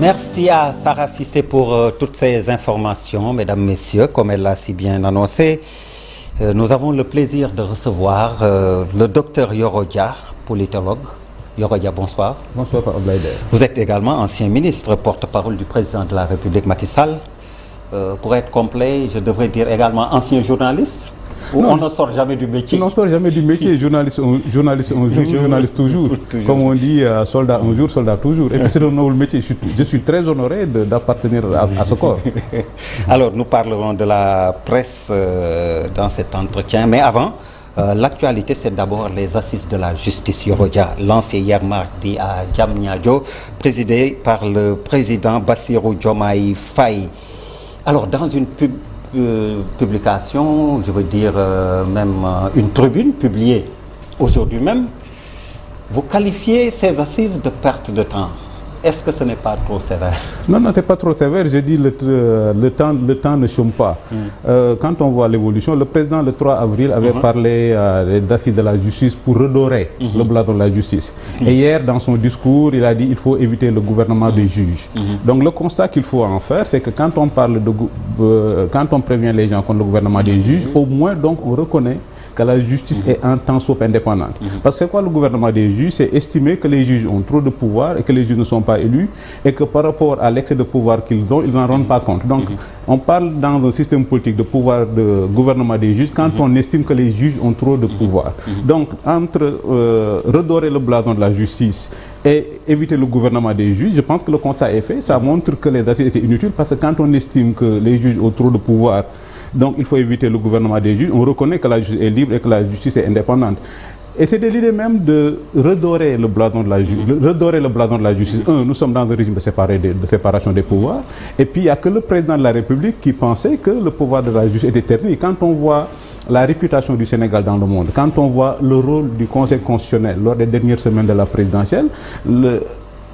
Merci à Sarah Cissé pour toutes ces informations, mesdames, messieurs, comme elle l'a si bien annoncé. Nous avons le plaisir de recevoir le docteur Yoro Dia, politologue. Yoro Dia, bonsoir. Bonsoir, Pape Abdoulaye. Vous êtes également ancien ministre, porte-parole du président de la République, Macky Sall. Pour être complet, je devrais dire également ancien journaliste. Non, on ne sort jamais du métier. On ne sort jamais du métier. Journaliste un jour, journaliste toujours. Comme on dit, soldat un jour, soldat toujours. Et puis c'est un noble métier. Je suis très honoré d'appartenir à ce corps. Alors, nous parlerons de la presse dans cet entretien. Mais avant, l'actualité, c'est d'abord les assises de la justice. Yoro Dia, lancé hier mardi à Diamniadio, présidé par le président Bassirou Diomaye Faye. Alors, dans une publication, je veux dire même une tribune publiée aujourd'hui même, vous qualifiez ces assises de perte de temps. Est-ce que ce n'est pas trop sévère? Non, c'est pas trop sévère. Je dis le temps ne chôme pas. Quand on voit l'évolution, le président le 3 avril avait parlé des assises de la justice pour redorer le blason de la justice. Et hier, dans son discours, il a dit qu'il faut éviter le gouvernement des juges. Donc le constat qu'il faut en faire, c'est que quand on parle quand on prévient les gens contre le gouvernement des juges, au moins donc on reconnaît que la justice est un tant soit indépendante. Parce que c'est quoi le gouvernement des juges? C'est estimer que les juges ont trop de pouvoir et que les juges ne sont pas élus et que par rapport à l'excès de pouvoir qu'ils ont, ils n'en rendent pas compte. Donc, on parle dans un système politique de pouvoir de gouvernement des juges quand on estime que les juges ont trop de pouvoir. Donc, entre redorer le blason de la justice et éviter le gouvernement des juges, je pense que le constat est fait. Ça montre que les assises étaient inutiles parce que quand on estime que les juges ont trop de pouvoir, donc il faut éviter le gouvernement des juges. On reconnaît que la justice est libre et que la justice est indépendante. Et c'était l'idée même de redorer le blason de la justice. Nous sommes dans un régime de séparation des pouvoirs. Et puis il n'y a que le président de la République qui pensait que le pouvoir de la justice était terminé. Quand on voit la réputation du Sénégal dans le monde, quand on voit le rôle du Conseil constitutionnel lors des dernières semaines de la présidentielle, le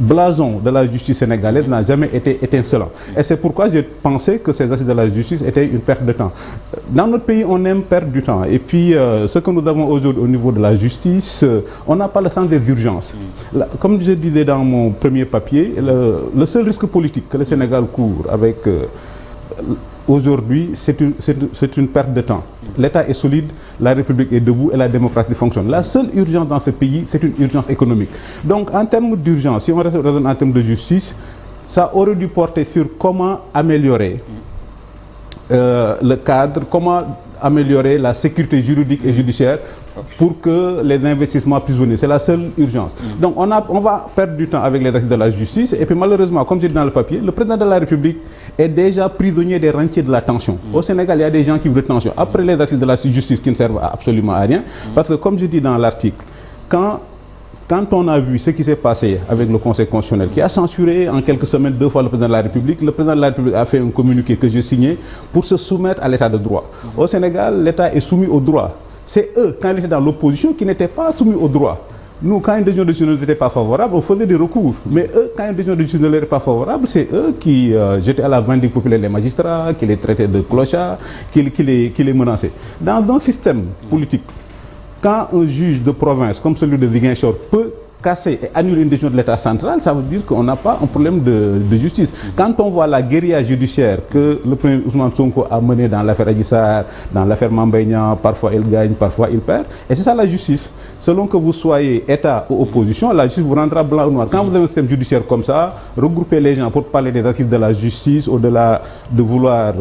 blason de la justice sénégalaise n'a jamais été étincelant. Et c'est pourquoi j'ai pensé que ces assises de la justice étaient une perte de temps. Dans notre pays, on aime perdre du temps. Et puis, ce que nous avons aujourd'hui au niveau de la justice, on n'a pas le sens des urgences. Comme je disais dans mon premier papier, le seul risque politique que le Sénégal court avec aujourd'hui, c'est une perte de temps. L'État est solide, la République est debout et la démocratie fonctionne. La seule urgence dans ce pays, c'est une urgence économique. Donc, en termes d'urgence, si on raisonne en termes de justice, ça aurait dû porter sur comment améliorer le cadre, comment améliorer la sécurité juridique et judiciaire pour que les investissements puissent venir. C'est la seule urgence. Donc on va perdre du temps avec les assises de la justice et puis malheureusement, comme j'ai dit dans le papier, le président de la République est déjà prisonnier des rentiers de la tension. Au Sénégal, il y a des gens qui veulent tension. Après les assises de la justice qui ne servent absolument à rien, parce que comme je dis dans l'article, quand on a vu ce qui s'est passé avec le Conseil constitutionnel, qui a censuré en quelques semaines 2 fois le président de la République, le président de la République a fait un communiqué que j'ai signé pour se soumettre à l'état de droit. Au Sénégal, l'État est soumis au droit. C'est eux, quand ils étaient dans l'opposition, qui n'étaient pas soumis au droit. Nous, quand une décision de justice n'était pas favorable, on faisait des recours. Mais eux, quand une décision de justice ne leur est pas favorable, c'est eux qui jetaient à la vindicte populaire les magistrats, qui les traitaient de clochards, qui les menaçaient. Dans un système politique, quand un juge de province comme celui de Ziguinchor peut casser et annuler une décision de l'État central, ça veut dire qu'on n'a pas un problème de justice. Quand on voit la guérilla judiciaire que le premier Ousmane Sonko a menée dans l'affaire Adji Sarr, dans l'affaire Mame Mbaye Niang, parfois il gagne, parfois il perd, et c'est ça la justice. Selon que vous soyez État ou opposition, la justice vous rendra blanc ou noir. Quand vous avez un système judiciaire comme ça, regrouper les gens pour parler des assises de la justice, au-delà de vouloir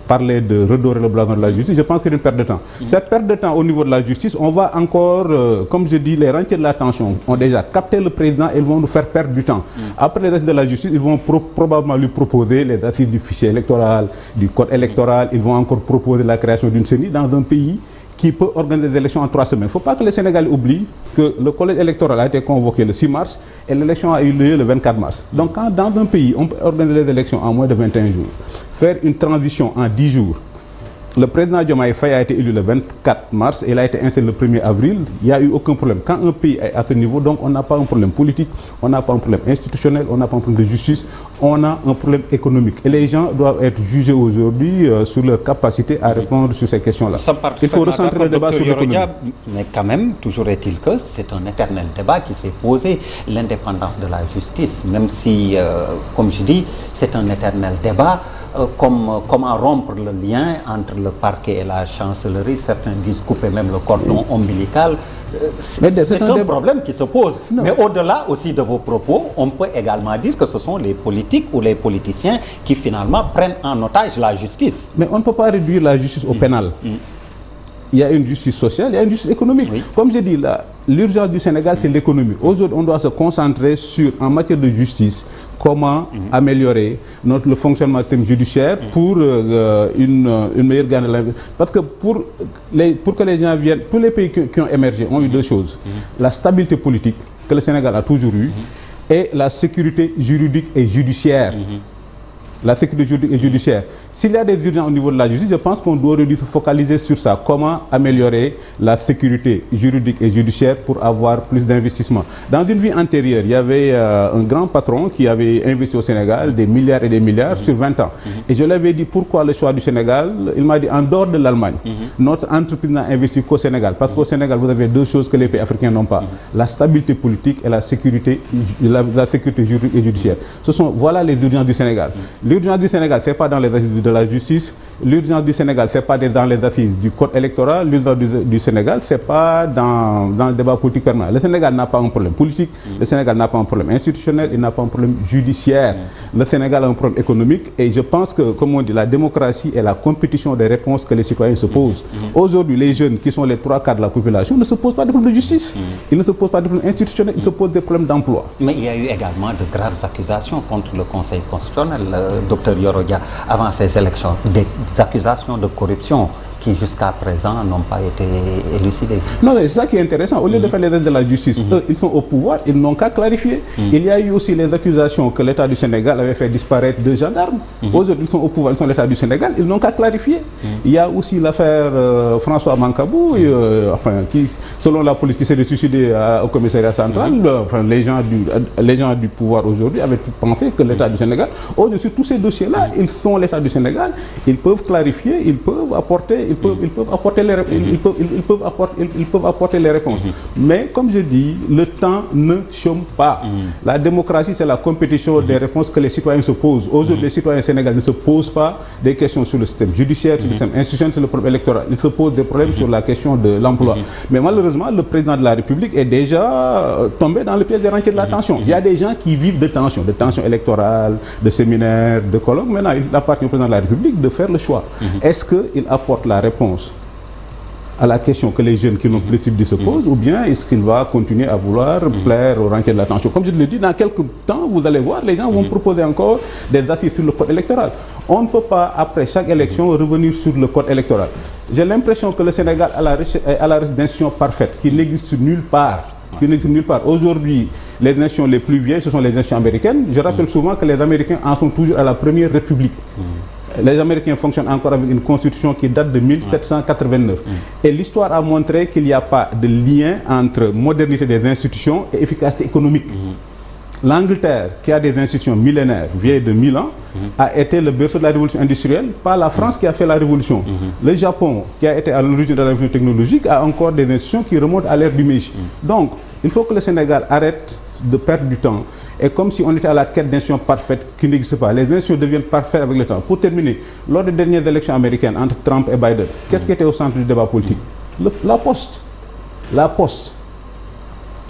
parler de redorer le blason de la justice, je pense que c'est une perte de temps. Cette perte de temps au niveau de la justice, on va encore, comme je dis, les rentiers de la tension ont déjà capter le président, ils vont nous faire perdre du temps. Après les assises de la justice, ils vont probablement lui proposer les assises du fichier électoral, du code électoral, ils vont encore proposer la création d'une CENI dans un pays qui peut organiser des élections en 3 semaines. Il ne faut pas que les Sénégalais oublient que le collège électoral a été convoqué le 6 mars et l'élection a eu lieu le 24 mars. Donc quand dans un pays, on peut organiser les élections en moins de 21 jours, faire une transition en 10 jours, Le président Diomaye Faye a été élu le 24 mars et il a été installé le 1er avril. Il n'y a eu aucun problème. Quand un pays est à ce niveau, donc on n'a pas un problème politique, on n'a pas un problème institutionnel, on n'a pas un problème de justice, on a un problème économique. Et les gens doivent être jugés aujourd'hui sur leur capacité à répondre sur ces questions-là. Il faut recentrer le débat sur l'économie. Mais quand même, toujours est-il que c'est un éternel débat qui s'est posé, l'indépendance de la justice, même si, comme je dis, c'est un éternel débat. Comment rompre le lien entre le parquet et la chancellerie, certains disent couper même le cordon ombilical. C'est un problème qui se pose. Non. Mais au-delà aussi de vos propos, on peut également dire que ce sont les politiques ou les politiciens qui finalement prennent en otage la justice. Mais on ne peut pas réduire la justice au pénal. Il y a une justice sociale, il y a une justice économique. Oui. Comme je dis, l'urgence du Sénégal, c'est l'économie. Aujourd'hui, on doit se concentrer sur, en matière de justice, comment améliorer le fonctionnement judiciaire pour une meilleure gagne de la vie. Parce que pour que les gens viennent, tous les pays qui ont émergé ont eu deux choses. La stabilité politique, que le Sénégal a toujours eu, et la sécurité juridique et judiciaire. La sécurité juridique et judiciaire. S'il y a des urgences au niveau de la justice, je pense qu'on doit se focaliser sur ça. Comment améliorer la sécurité juridique et judiciaire pour avoir plus d'investissement. Dans une vie antérieure, il y avait un grand patron qui avait investi au Sénégal des milliards et des milliards sur 20 ans. Et je lui avais dit pourquoi le choix du Sénégal. Il m'a dit en dehors de l'Allemagne, notre entreprise n'a investi qu'au Sénégal. Parce qu'au Sénégal, vous avez deux choses que les pays africains n'ont pas. La stabilité politique et la sécurité juridique et judiciaire. Voilà les urgences du Sénégal. L'urgence du Sénégal, ce n'est pas dans les assises de la justice. L'urgence du Sénégal, ce n'est pas dans les assises du code électoral. L'urgence du Sénégal, ce n'est pas dans le débat politique permanent. Le Sénégal n'a pas un problème politique. Le Sénégal n'a pas un problème institutionnel. Il n'a pas un problème judiciaire. Le Sénégal a un problème économique. Et je pense que, comme on dit, la démocratie est la compétition des réponses que les citoyens se posent. Aujourd'hui, les jeunes, qui sont les 3/4 de la population, ne se posent pas de problèmes de justice. Ils ne se posent pas de problèmes institutionnels. Ils se posent des problèmes d'emploi. Mais il y a eu également de graves accusations contre le Conseil constitutionnel. Docteur Yorodia, avant ces élections, des accusations de corruption qui jusqu'à présent n'ont pas été élucidées. Non, c'est ça qui est intéressant. Au lieu de faire les aides de la justice, eux, ils sont au pouvoir, ils n'ont qu'à clarifier. Il y a eu aussi les accusations que l'État du Sénégal avait fait disparaître deux gendarmes. Aujourd'hui, ils sont au pouvoir, ils sont l'État du Sénégal, ils n'ont qu'à clarifier. Il y a aussi l'affaire François Mancabou, qui, selon la police, qui s'est suicidé au commissariat central. Les gens du pouvoir aujourd'hui avaient pensé que l'État du Sénégal, au-dessus de tous ces dossiers-là, ils sont l'État du Sénégal, ils peuvent clarifier, ils peuvent apporter les réponses. Mais comme je dis, le temps ne chôme pas. La démocratie, c'est la compétition des réponses que les citoyens se posent. Aujourd'hui, les citoyens sénégalais ne se posent pas des questions sur le système judiciaire, sur le système institutionnel, sur le problème électoral. Ils se posent des problèmes sur la question de l'emploi. Mais malheureusement, le président de la République est déjà tombé dans le piège des rentiers de la tension. Il y a des gens qui vivent de tension électorale, de séminaires, de colloques. Maintenant, il appartient au président de la République de faire le choix. Est-ce qu'il apporte la réponse à la question que les jeunes qui n'ont plus de se posent, ou bien est-ce qu'il va continuer à vouloir plaire aux rentiers de la tension? Comme je l'ai dit, dans quelques temps, vous allez voir, les gens vont proposer encore des assises sur le code électoral. On ne peut pas, après chaque élection, revenir sur le code électoral. J'ai l'impression que le Sénégal a la recherche d'institutions parfaites, qui n'existent nulle part. Aujourd'hui, les nations les plus vieilles, ce sont les nations américaines. Je rappelle souvent que les Américains en sont toujours à la première république. Les Américains fonctionnent encore avec une constitution qui date de 1789. Et l'histoire a montré qu'il n'y a pas de lien entre modernité des institutions et efficacité économique. L'Angleterre, qui a des institutions millénaires, vieilles de 1000 ans, a été le berceau de la révolution industrielle, pas la France qui a fait la révolution. Le Japon, qui a été à l'origine de la révolution technologique, a encore des institutions qui remontent à l'ère du Meiji. Donc, il faut que le Sénégal arrête de perdre du temps. Et comme si on était à la quête d'institutions parfaites qui n'existent pas. Les institutions deviennent parfaites avec le temps. Pour terminer, lors des dernières élections américaines entre Trump et Biden, qu'est-ce qui était au centre du débat politique? La poste. La poste.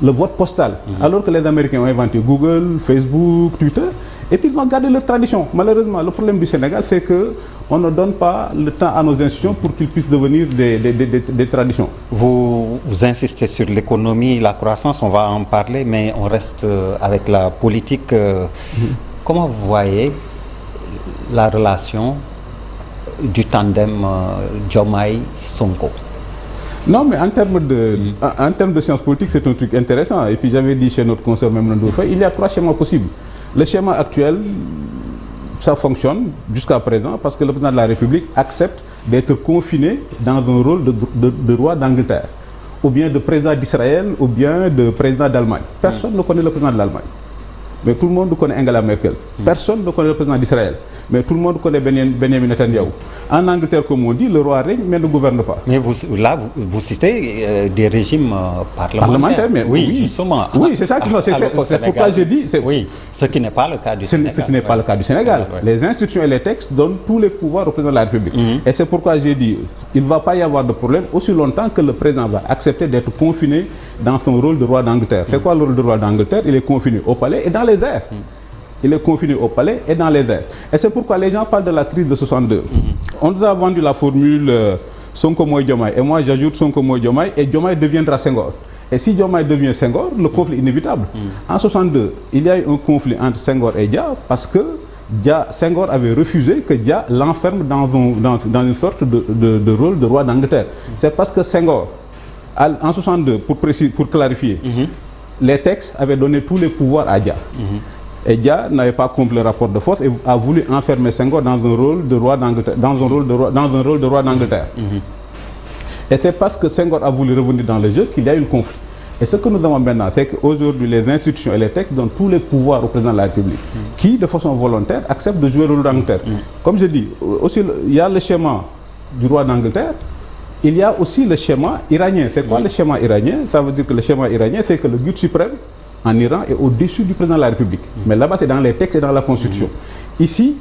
Le vote postal. Alors que les Américains ont inventé Google, Facebook, Twitter, et puis ils ont gardé leur tradition. Malheureusement, le problème du Sénégal, c'est qu'on ne donne pas le temps à nos institutions pour qu'ils puissent devenir des traditions. Vous insistez sur l'économie, la croissance, on va en parler, mais on reste avec la politique. Comment vous voyez la relation du tandem Diomaye-Sonko? Non, mais en termes de sciences politiques, c'est un truc intéressant. Et puis j'avais dit chez notre consoeur même il y a 3 schémas possibles. Le schéma actuel, ça fonctionne jusqu'à présent parce que le président de la République accepte d'être confiné dans un rôle de roi d'Angleterre, ou bien de président d'Israël, ou bien de président d'Allemagne. Personne ne connaît le président de l'Allemagne. Mais tout le monde connaît Angela Merkel. Personne ne connaît le président d'Israël. Mais tout le monde connaît Benjamin Netanyahu. En Angleterre, comme on dit, le roi règne, mais ne gouverne pas. Mais vous citez des régimes parlementaires. Mais oui, justement. Oui, c'est ça. C'est pourquoi je dis... Oui, ce qui n'est pas le cas du Sénégal. Ce qui n'est pas le cas du Sénégal. Les institutions et les textes donnent tous les pouvoirs au président de la République. Et c'est pourquoi j'ai dit, il ne va pas y avoir de problème aussi longtemps que le président va accepter d'être confiné dans son rôle de roi d'Angleterre. C'est quoi le rôle de roi d'Angleterre? Il est confiné au palais et dans les airs. Il est confiné au palais et dans les airs. Et c'est pourquoi les gens parlent de la crise de 62. On nous a vendu la formule Sonko Moïse Diomaye. Et moi, j'ajoute Sonko Moïse Diomaye et Diomaye deviendra Senghor. Et si Diomaye devient Senghor, le conflit est inévitable. En 62, il y a eu un conflit entre Senghor et Dia parce que Senghor avait refusé que Dia l'enferme dans une sorte de rôle de roi d'Angleterre. C'est parce que Senghor, en 62, pour clarifier, les textes avaient donné tous les pouvoirs à Dia. Et Dia n'avait pas compris le rapport de force et a voulu enfermer Senghor dans un rôle de roi d'Angleterre. Et c'est parce que Senghor a voulu revenir dans le jeu qu'il y a eu le conflit. Et ce que nous avons maintenant, c'est qu'aujourd'hui, les institutions et les textes donnent tous les pouvoirs au président de la République, qui, de façon volontaire, accepte de jouer le rôle d'Angleterre. Comme je dis, aussi, il y a le schéma du roi d'Angleterre. Il y a aussi le schéma iranien. C'est quoi le schéma iranien? Ça veut dire que le schéma iranien, c'est que le guide suprême en Iran est au-dessus du président de la République. Mais là-bas, c'est dans les textes et dans la Constitution. Ici,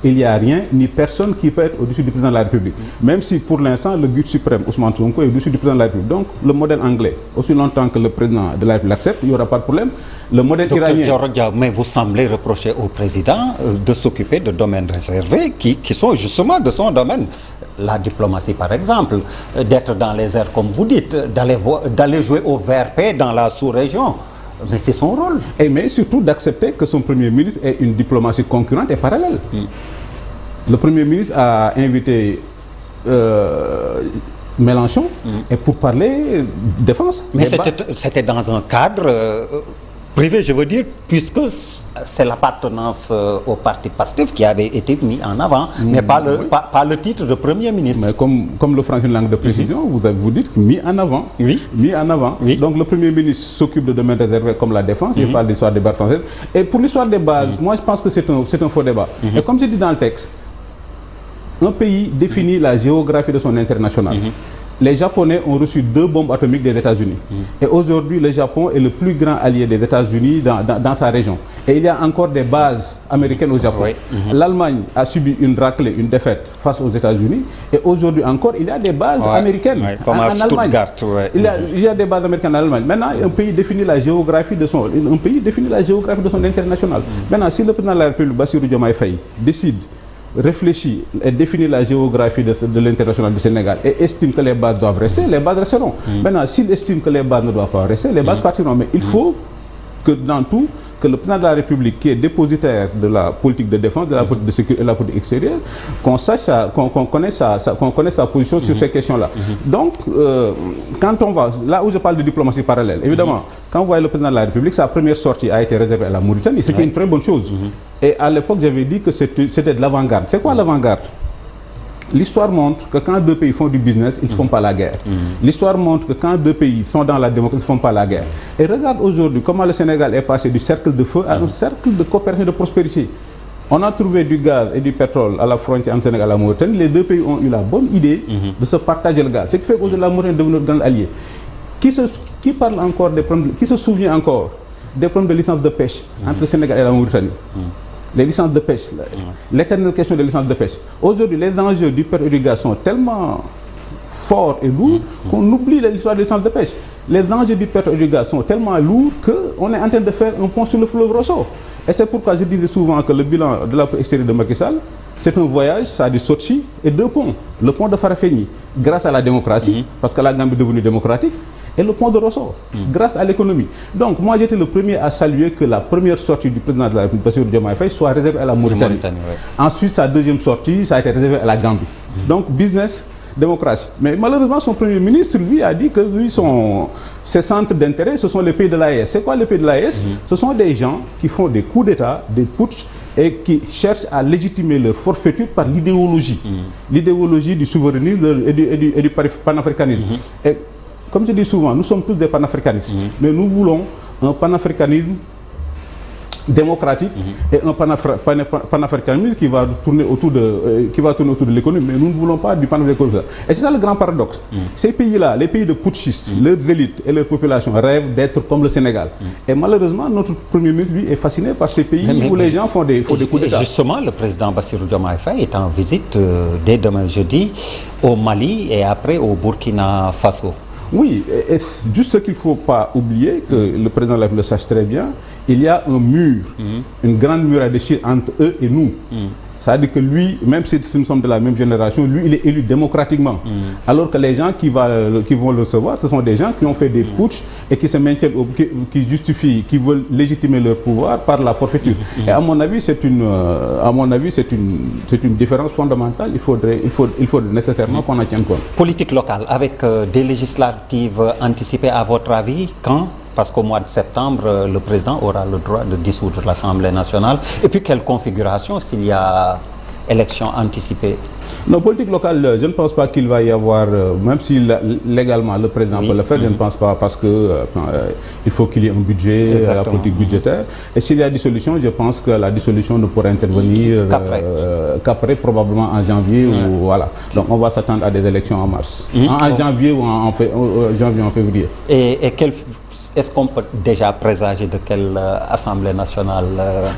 il n'y a rien ni personne qui peut être au-dessus du président de la République. Même si, pour l'instant, le guide suprême, Ousmane Sonko, est au-dessus du président de la République. Donc, le modèle anglais, aussi longtemps que le président de la République l'accepte, il n'y aura pas de problème. Le modèle iranien... Mais vous semblez reprocher au président de s'occuper de domaines réservés qui sont justement de son domaine. La diplomatie, par exemple, d'être dans les airs, comme vous dites, d'aller jouer au VRP dans la sous-région. Mais c'est son rôle. Mais surtout d'accepter que son Premier ministre ait une diplomatie concurrente et parallèle. Le Premier ministre a invité Mélenchon et pour parler défense. Mais c'était dans un cadre privé, je veux dire, puisque c'est l'appartenance au parti PASTEF qui avait été mis en avant, mais pas le titre de Premier ministre. Mais comme le français une langue de précision, vous dites mis en avant. Oui. Mis en avant. Oui. Donc le Premier ministre s'occupe de domaines réservés comme la défense, il parle de l'histoire des bases françaises. Et pour l'histoire des bases, moi je pense que c'est un faux débat. Et comme c'est dit dans le texte, un pays définit la géographie de son intérêt national. Les Japonais ont reçu 2 bombes atomiques des États-Unis. Et aujourd'hui, le Japon est le plus grand allié des États-Unis dans sa région. Et il y a encore des bases américaines au Japon. L'Allemagne a subi une raclée, une défaite face aux États-Unis. Et aujourd'hui encore, il y a des bases américaines comme à Allemagne. Il y a des bases américaines en Allemagne. Maintenant, un pays définit la géographie de son intérêt national. Maintenant, si le président de la République, Bassirou Diomaye Faye, décide, réfléchit et définit la géographie de l'international du Sénégal et estime que les bases doivent rester, les bases resteront. Maintenant, s'il estime que les bases ne doivent pas rester, les bases partiront. Mais il faut que dans tout, que le président de la République, qui est dépositaire de la politique de défense, de la politique de sécurité et de la politique extérieure, qu'on sache, qu'on connaisse sa position sur ces questions-là. Donc, quand on va, là où je parle de diplomatie parallèle, évidemment, quand vous voyez le président de la République, sa première sortie a été réservée à la Mauritanie, ce qui est une très bonne chose. Et à l'époque, j'avais dit que c'était de l'avant-garde. C'est quoi l'avant-garde? L'histoire montre que quand 2 pays font du business, ils ne font pas la guerre. L'histoire montre que quand 2 pays sont dans la démocratie, ils ne font pas la guerre. Et regarde aujourd'hui comment le Sénégal est passé du cercle de feu à un cercle de coopération et de prospérité. On a trouvé du gaz et du pétrole à la frontière entre Sénégal et la Mauritanie. Les 2 pays ont eu la bonne idée de se partager le gaz. Ce qui fait qu'aujourd'hui la Mauritanie est devenue notre grand allié. Qui parle encore des problèmes, qui se souvient encore des problèmes de licence de pêche entre le Sénégal et la Mauritanie? Les licences de pêche, l'éternelle question des licences de pêche. Aujourd'hui, les enjeux du perte et du gaz sont tellement forts et lourds qu'on oublie l'histoire des licences de pêche. Les enjeux du perte et du gaz sont tellement lourds qu'on est en train de faire un pont sur le fleuve Rosso. Et c'est pourquoi je disais souvent que le bilan de la politique extérieure de Macky Sall, c'est un voyage, ça a du Sochi et 2 ponts. Le pont de Farafenni, grâce à la démocratie, parce que la Gambie est devenue démocratique, et le pont de Rosso, grâce à l'économie. Donc moi j'étais le premier à saluer que la première sortie du président de la République, Bassirou Diomaye Faye, soit réservée à la Mauritanie. Ensuite, sa deuxième sortie, ça a été réservé à la Gambie. Donc business, démocratie. Mais malheureusement, son premier ministre, lui, a dit que lui, ses centres d'intérêt, ce sont les pays de l'AES. C'est quoi les pays de l'AES? Ce sont des gens qui font des coups d'État, des putsch, et qui cherchent à légitimer leur forfaiture par l'idéologie. L'idéologie du souverainisme et du panafricanisme. Et comme je dis souvent, nous sommes tous des panafricanistes, mais nous voulons un panafricanisme démocratique et un panafricanisme qui va tourner autour de l'économie, mais nous ne voulons pas du panafricanisme. Et c'est ça le grand paradoxe. Ces pays-là, les pays de putschistes, leurs élites et leurs populations rêvent d'être comme le Sénégal. Et malheureusement, notre Premier ministre, lui, est fasciné par ces pays où les gens font des coups d'État. Justement, le président Bassirou Diomaye Faye est en visite dès demain jeudi au Mali et après au Burkina Faso. Oui, et juste ce qu'il ne faut pas oublier, que le président de la République le sache très bien, il y a un mur, une grande muraille de Chine entre eux et nous. C'est-à-dire que lui, même si nous sommes de la même génération, lui, il est élu démocratiquement. Alors que les gens qui vont le recevoir, ce sont des gens qui ont fait des putschs et qui se maintiennent, qui justifient, qui veulent légitimer leur pouvoir par la forfaiture. Et à mon avis, c'est une différence fondamentale. Il faut nécessairement qu'on en tienne compte. Politique locale, avec des législatives anticipées, à votre avis, quand? Parce qu'au mois de septembre, le président aura le droit de dissoudre l'Assemblée nationale. Et puis, quelle configuration s'il y a élection anticipée? Non, politique locale, je ne pense pas qu'il va y avoir, même si légalement le président peut le faire, je ne pense pas, parce que il faut qu'il y ait un budget, la politique budgétaire. Et s'il y a dissolution, je pense que la dissolution ne pourra intervenir qu'après, probablement en janvier. Ou, voilà. Donc on va s'attendre à des élections en mars. En janvier ou en février. Et est-ce qu'on peut déjà présager de quelle Assemblée nationale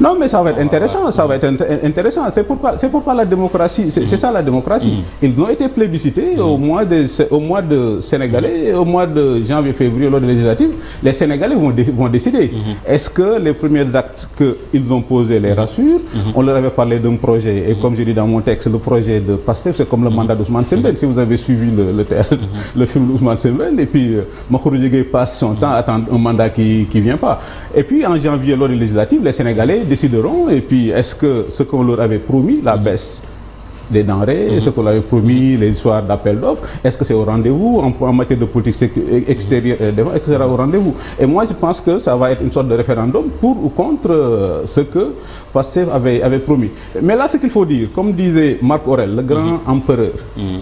Non, mais ça va être intéressant. Ça va être intéressant. C'est pourquoi la démocratie, c'est ça la démocratie. Ils ont été plébiscités au mois de Sénégalais, au mois de janvier-février, lors des législatives. Les Sénégalais vont décider. Est-ce que les premiers actes qu'ils ont posés les rassurent? On leur avait parlé d'un projet, et comme je dis dans mon texte, le projet de PASTEF, c'est comme le mandat d'Ousmane Sembène. Si vous avez suivi le film d'Ousmane Sembène, et puis Makhoury Diégué passe son temps à attendre un mandat qui ne vient pas. Et puis en janvier, lors des législatives, les Sénégalais décideront, et puis est-ce que ce qu'on leur avait promis, la baisse des denrées, ce qu'on avait promis, les histoires d'appel d'offres, est-ce que c'est au rendez-vous en matière de politique extérieure et défense, etc. au rendez-vous? Et moi, je pense que ça va être une sorte de référendum pour ou contre ce que Pastef avait promis. Mais là, ce qu'il faut dire, comme disait Marc Aurèle, le grand empereur,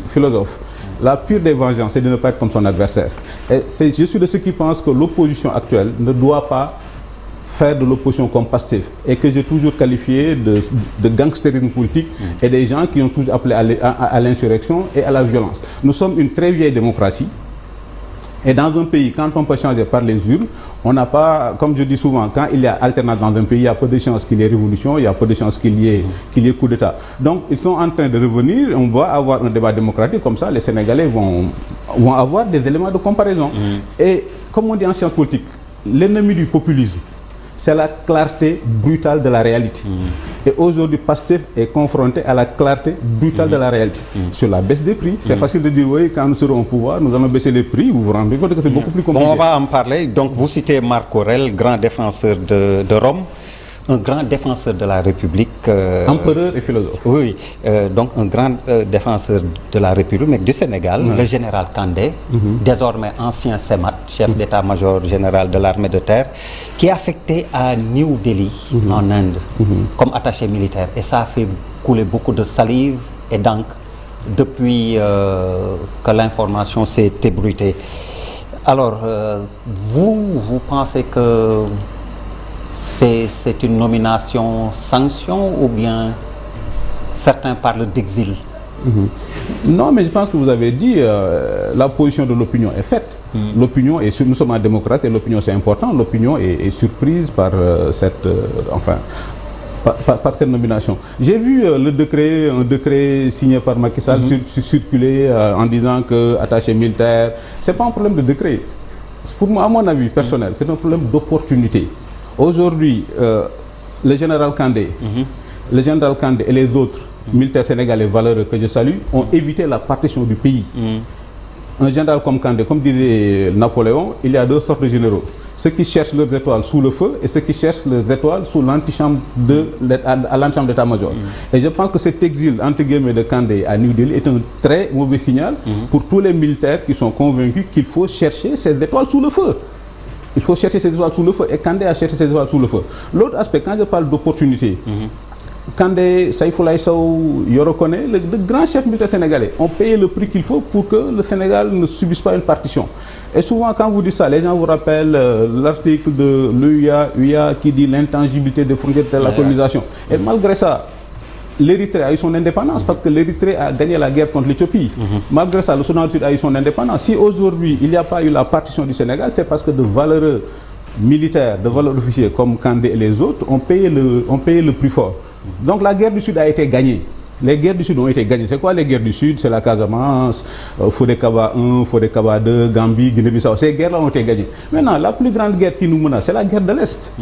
philosophe, la pire des vengeances, c'est de ne pas être comme son adversaire. Et je suis de ceux qui pensent que l'opposition actuelle ne doit pas faire de l'opposition comme Pastef, et que j'ai toujours qualifié de gangstérisme politique et des gens qui ont toujours appelé à l'insurrection et à la violence. Nous sommes une très vieille démocratie, et dans un pays, quand on peut changer par les urnes, on n'a pas, comme je dis souvent, quand il y a alternance dans un pays, il y a peu de chances qu'il y ait révolution, il y a peu de chances qu'il y ait coup d'État. Donc ils sont en train de revenir, on va avoir un débat démocratique, comme ça les Sénégalais vont avoir des éléments de comparaison. Et comme on dit en sciences politiques, l'ennemi du populisme, c'est la clarté brutale de la réalité. Et aujourd'hui, Pastef est confronté à la clarté brutale de la réalité. Sur la baisse des prix, c'est facile de dire, oui, quand nous serons au pouvoir, nous allons baisser les prix, vous vous rendez compte que c'est beaucoup plus compliqué. Bon, on va en parler. Donc, vous citez Marc Aurèle, grand défenseur de Rome, un grand défenseur de la République. Empereur et philosophe. Oui, donc un grand défenseur de la République du Sénégal, le général Kandé, désormais ancien CEMAT, chef d'état-major général de l'armée de terre, qui est affecté à New Delhi, en Inde, comme attaché militaire. Et ça a fait couler beaucoup de salive et d'encre depuis que l'information s'est ébruitée. Alors, vous pensez que c'est une nomination sanction, ou bien certains parlent d'exil? Non, mais je pense que vous avez dit, la position de l'opinion est faite. L'opinion est, nous sommes en démocratie et l'opinion c'est important. L'opinion est surprise par cette nomination. J'ai vu un décret signé par Macky Sall circuler en disant que attaché militaire, c'est pas un problème de décret. Pour moi, à mon avis personnel, c'est un problème d'opportunité. Aujourd'hui, le général Kandé, et les autres militaires sénégalais valeureux que je salue ont évité la partition du pays. Un général comme Kandé, comme disait Napoléon, il y a deux sortes de généraux. Ceux qui cherchent leurs étoiles sous le feu et ceux qui cherchent leurs étoiles sous l'antichambre à l'antichambre d'état-major. Et je pense que cet exil, entre guillemets, de Kandé à New Delhi est un très mauvais signal pour tous les militaires qui sont convaincus qu'il faut chercher ces étoiles sous le feu. Il faut chercher ces étoiles sous le feu, et Kandé a cherché ces étoiles sous le feu. L'autre aspect, quand je parle d'opportunité, Kandé, Saïfoulaye Sow, Yoro Kone, le grands chefs militaires sénégalais ont payé le prix qu'il faut pour que le Sénégal ne subisse pas une partition. Et souvent, quand vous dites ça, les gens vous rappellent l'article de l'UIA qui dit l'intangibilité des frontières de la colonisation. Et malgré ça, l'Érythrée a eu son indépendance parce que l'Érythrée a gagné la guerre contre l'Éthiopie. Malgré ça, le Soudan du Sud a eu son indépendance. Si aujourd'hui, il n'y a pas eu la partition du Sénégal, c'est parce que de valeureux militaires, de valeureux officiers comme Kandé et les autres ont payé le prix fort. Donc la guerre du Sud a été gagnée. Les guerres du Sud ont été gagnées. C'est quoi les guerres du Sud? C'est la Casamance, Fodé-Kaba 1, Fodé-Kaba 2, Gambie, Guinée-Bissau. Ces guerres-là ont été gagnées. Maintenant, la plus grande guerre qui nous menace, c'est la guerre de l'Est.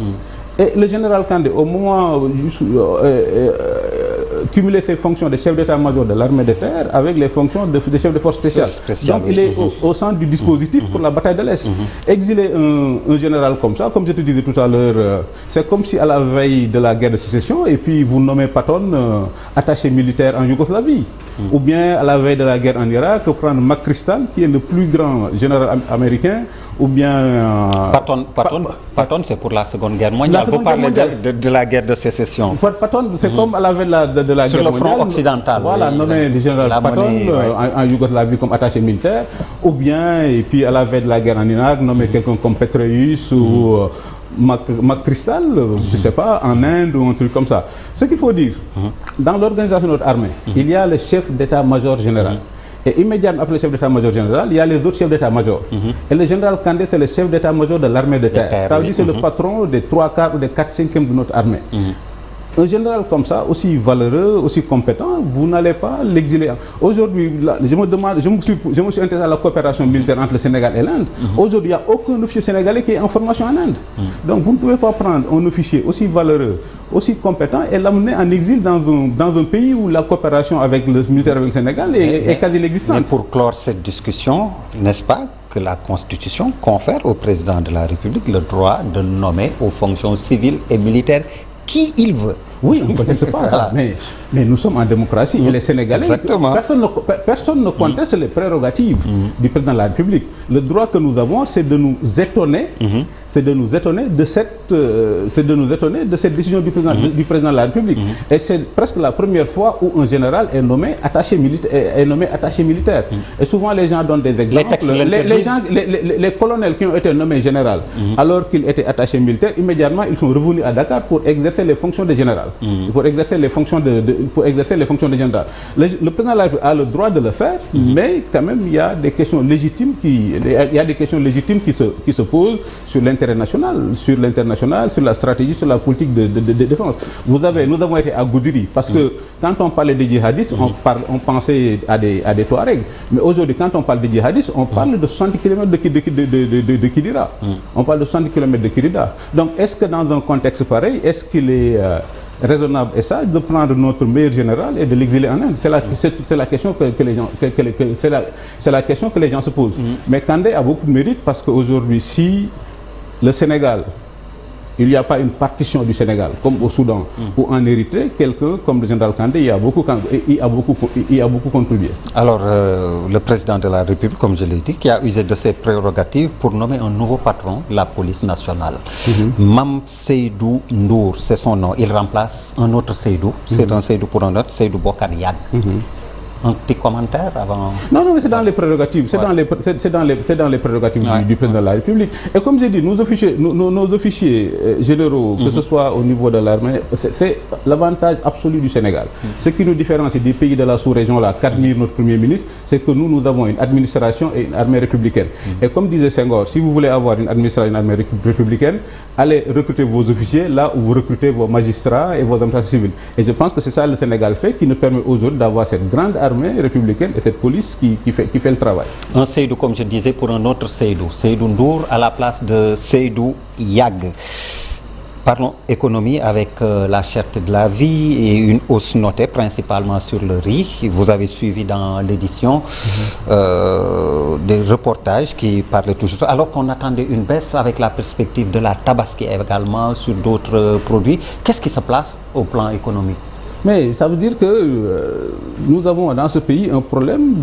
Et le général Kandé, au moment où cumuler ses fonctions de chef d'état-major de l'armée de terre avec les fonctions de chef de force spéciale. Donc il est au centre du dispositif pour la bataille de l'Est. Exiler un général comme ça, comme je te disais tout à l'heure, c'est comme si à la veille de la guerre de sécession, et puis vous nommez Patton attaché militaire en Yougoslavie. Ou bien à la veille de la guerre en Irak, prendre McChrystal, qui est le plus grand général américain, ou bien... Patton, c'est pour la Seconde Guerre mondiale. Vous parlez de la guerre de sécession. Patton, c'est comme à la veille de la guerre mondiale. Sur le front occidental. Voilà, nommé le général Patton en Yougoslavie comme attaché militaire, ou bien, et puis à la veille de la guerre en Irak, nommé quelqu'un comme Petraeus ou... McChrystal, je ne sais pas, en Inde ou un truc comme ça. Ce qu'il faut dire, dans l'organisation de notre armée, il y a le chef d'état-major général. Et immédiatement après le chef d'état-major général, il y a les autres chefs d'état-major. Et le général Kandé, c'est le chef d'état-major de l'armée de terre. Ça veut dire c'est le patron des 3/4 ou des 4/5 de notre armée. Un général comme ça, aussi valeureux, aussi compétent, vous n'allez pas l'exiler. Aujourd'hui, je me suis intéressé à la coopération militaire entre le Sénégal et l'Inde. Aujourd'hui, il n'y a aucun officier sénégalais qui est en formation en Inde. Donc vous ne pouvez pas prendre un officier aussi valeureux, aussi compétent et l'amener en exil dans un pays où la coopération avec le militaire avec le Sénégal est quasi inexistante. Mais pour clore cette discussion, n'est-ce pas que la Constitution confère au président de la République le droit de nommer aux fonctions civiles et militaires qui il veut. Oui, on ne conteste pas ça, mais nous sommes en démocratie et les Sénégalais, personne ne conteste les prérogatives du président de la République. Le droit que nous avons, c'est de nous étonner, de cette décision du président de la République. Et c'est presque la première fois où un général est nommé attaché militaire. Et souvent les gens donnent des exemples. Les colonels qui ont été nommés général, alors qu'ils étaient attachés militaires, immédiatement ils sont revenus à Dakar pour exercer les fonctions de général. Pour exercer les fonctions de général. Le président de la République a le droit de le faire, mais quand même il y a des questions légitimes qui se posent sur l'intérêt national, sur l'international, sur la stratégie, sur la politique de défense. Nous avons été à Goudiri parce que quand on parlait des djihadistes, on pensait à des Touaregs. Mais aujourd'hui, quand on parle des djihadistes, on parle de 60 km de Kidira. On parle de 60 km de Kidira. Donc, est-ce que dans un contexte pareil, est-ce qu'il est raisonnable et sage de prendre notre meilleur général et de l'exiler en Inde? C'est la question que les gens se posent. Mais Kandé a beaucoup de mérite parce qu'aujourd'hui, si le Sénégal, il n'y a pas une partition du Sénégal comme au Soudan ou en Érythrée, quelqu'un comme le général Kandé y a beaucoup contribué. Alors, le président de la République, comme je l'ai dit, qui a usé de ses prérogatives pour nommer un nouveau patron de la police nationale. Mame Seydou Ndour, c'est son nom. Il remplace un autre Seydou. C'est un Seydou pour un autre, Seydou Bokar Yag. Un petit commentaire avant... Non, mais c'est dans les prérogatives. C'est dans les prérogatives du président de la République. Et comme j'ai dit, nos officiers généraux, que ce soit au niveau de l'armée, c'est l'avantage absolu du Sénégal. Ce qui nous différencie des pays de la sous-région, là, qu'admire notre Premier ministre, c'est que nous avons une administration et une armée républicaine. Et comme disait Senghor, si vous voulez avoir une administration et une armée républicaine, allez recruter vos officiers là où vous recrutez vos magistrats et vos administrations civiles. Et je pense que c'est ça le Sénégal fait, qui nous permet aujourd'hui d'avoir cette grande armée républicaine et cette police qui fait le travail. Un Seydou, comme je disais, pour un autre Seydou. Seydou Ndour à la place de Seydou Yag. Parlons économie avec la cherté de la vie et une hausse notée principalement sur le riz. Vous avez suivi dans l'édition des reportages qui parlaient toujours, alors qu'on attendait une baisse avec la perspective de la Tabaski également sur d'autres produits. Qu'est-ce qui se passe au plan économique? Mais ça veut dire que nous avons dans ce pays un problème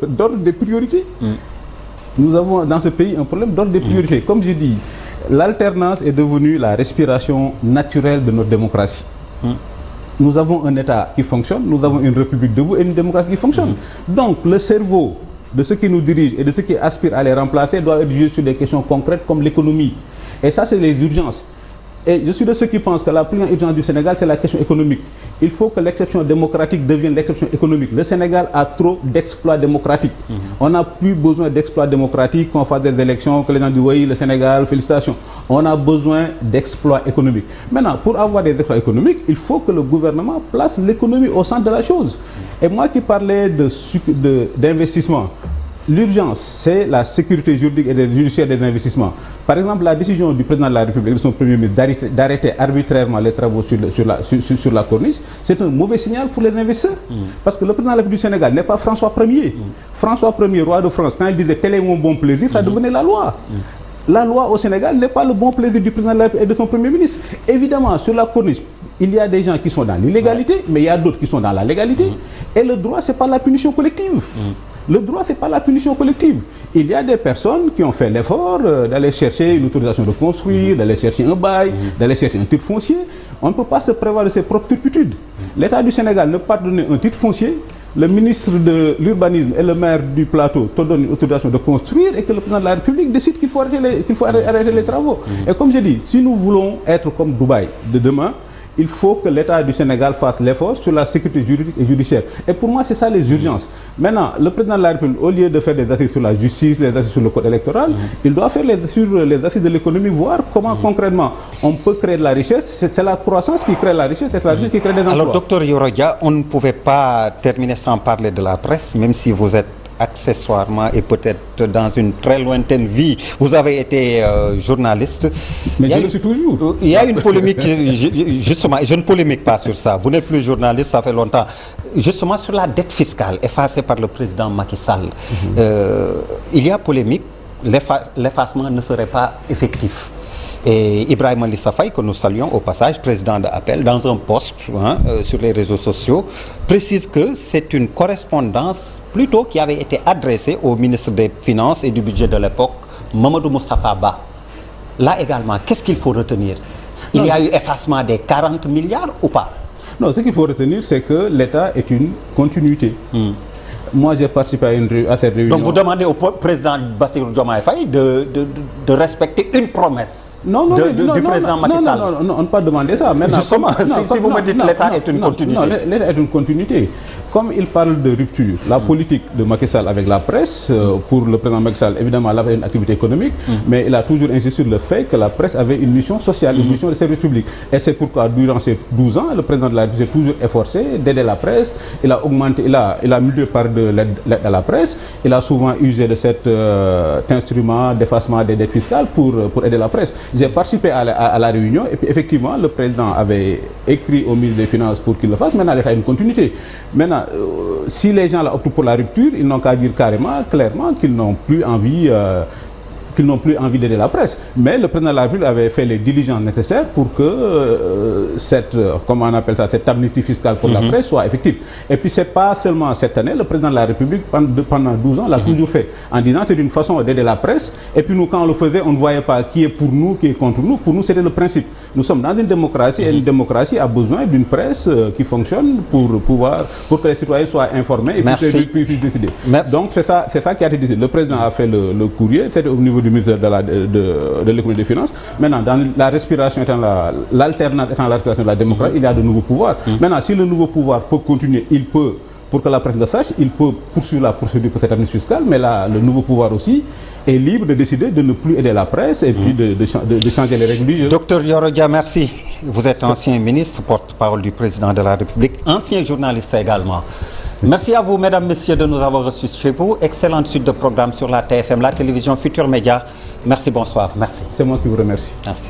d'ordre des priorités. Nous avons dans ce pays un problème d'ordre des priorités. Comme je dis, l'alternance est devenue la respiration naturelle de notre démocratie. Nous avons un État qui fonctionne, nous avons une République debout et une démocratie qui fonctionne. Donc le cerveau de ceux qui nous dirigent et de ceux qui aspirent à les remplacer doit être jugé sur des questions concrètes comme l'économie. Et ça, c'est les urgences. Et je suis de ceux qui pensent que la plus grande urgence du Sénégal, c'est la question économique. Il faut que l'exception démocratique devienne l'exception économique. Le Sénégal a trop d'exploits démocratiques. On n'a plus besoin d'exploits démocratiques, qu'on fasse des élections, que les gens disent oui, le Sénégal, félicitations. On a besoin d'exploits économiques. Maintenant, pour avoir des exploits économiques, il faut que le gouvernement place l'économie au centre de la chose. Et moi qui parlais d'investissement, l'urgence, c'est la sécurité juridique et judiciaire des investissements. Par exemple, la décision du président de la République et de son Premier ministre d'arrêter arbitrairement les travaux sur la corniche, c'est un mauvais signal pour les investisseurs. Parce que le président de la République du Sénégal n'est pas François Ier. François Ier, roi de France, quand il disait « tel est mon bon plaisir », ça devenait la loi. La loi au Sénégal n'est pas le bon plaisir du président de la République et de son Premier ministre. Évidemment, sur la corniche, il y a des gens qui sont dans l'illégalité, mais il y a d'autres qui sont dans la légalité. Et le droit, ce n'est pas la punition collective. Le droit, ce n'est pas la punition collective. Il y a des personnes qui ont fait l'effort d'aller chercher une autorisation de construire, d'aller chercher un bail, d'aller chercher un titre foncier. On ne peut pas se prévoir de ses propres turpitudes. L'État du Sénégal ne peut pas donner un titre foncier. Le ministre de l'Urbanisme et le maire du plateau te donnent une autorisation de construire et que le président de la République décide qu'il faut arrêter les travaux. Et comme je dis, si nous voulons être comme Dubaï de demain, il faut que l'État du Sénégal fasse l'effort sur la sécurité juridique et judiciaire. Et pour moi, c'est ça les urgences. Maintenant, le président de la République, au lieu de faire des assises sur la justice, les assises sur le code électoral, il doit faire sur les assises de l'économie, voir comment concrètement on peut créer de la richesse. C'est la croissance qui crée la richesse, c'est la richesse qui crée des emplois. Alors, docteur Yoro Dia, on ne pouvait pas terminer sans parler de la presse, même si vous êtes accessoirement et peut-être dans une très lointaine vie, vous avez été journaliste. Mais je le suis toujours. Il y a une polémique, justement, et je ne polémique pas sur ça. Vous n'êtes plus journaliste, ça fait longtemps. Justement, sur la dette fiscale effacée par le président Macky Sall. Il y a polémique, l'effacement ne serait pas effectif. Et Ibrahima Lissa Faye, que nous saluons au passage, président de Appel, dans un post sur les réseaux sociaux, précise que c'est une correspondance plutôt qui avait été adressée au ministre des Finances et du Budget de l'époque, Mamadou Moustapha Ba. Là également, qu'est-ce qu'il faut retenir? Il y a eu effacement des 40 milliards ou pas? Non, ce qu'il faut retenir, c'est que l'État est une continuité. Moi, j'ai participé à cette réunion. Donc, vous demandez au président Bassirou Diomaye Faye de respecter une promesse du président Macky Sall. Non, on ne peut pas demander ça. Maintenant, justement, si vous me dites que l'État est une continuité. Non, l'État est une continuité. Comme il parle de rupture, la politique de Macky Sall avec la presse, pour le président Macky Sall, évidemment, il avait une activité économique, mais il a toujours insisté sur le fait que la presse avait une mission sociale, une mission de service public. Et c'est pourquoi, durant ces 12 ans, le président de la République s'est toujours efforcé d'aider la presse. Il a augmenté, il a multiplié par l'aide à la presse. Il a souvent usé de cet instrument d'effacement des dettes fiscales pour aider la presse. J'ai participé à la réunion et puis effectivement, le président avait écrit au ministre des Finances pour qu'il le fasse. Maintenant, l'État a une continuité. Maintenant, si les gens là optent pour la rupture, ils n'ont qu'à dire clairement qu'ils n'ont plus envie d'aider la presse. Mais le président de la République avait fait les diligences nécessaires pour que cette amnistie fiscale pour la presse soit effective. Et puis c'est pas seulement cette année, le président de la République pendant 12 ans l'a toujours fait, en disant c'est une façon d'aider la presse. Et puis nous, quand on le faisait, on ne voyait pas qui est pour nous, qui est contre nous. Pour nous, c'était le principe. Nous sommes dans une démocratie et une démocratie a besoin d'une presse qui fonctionne pour que les citoyens soient informés et puissent décider. Merci. Donc c'est ça qui a été décidé. Le président a fait le courrier, c'était au niveau du ministère de l'économie et des finances. Maintenant, dans la respiration étant l'alternance étant la respiration de la démocratie, il y a de nouveaux pouvoirs. Maintenant, si le nouveau pouvoir peut continuer, il peut, pour que la presse le sache, il peut poursuivre la procédure pour cette amnistie fiscale, mais là, le nouveau pouvoir aussi est libre de décider de ne plus aider la presse et puis de changer les règles du jeu. Docteur Yoro Dia, merci. Vous êtes ancien ministre, porte-parole du président de la République, ancien journaliste également. Merci à vous, mesdames, messieurs, de nous avoir reçus chez vous. Excellente suite de programme sur la TFM, la télévision Futur Média. Merci, bonsoir. Merci. C'est moi qui vous remercie. Merci.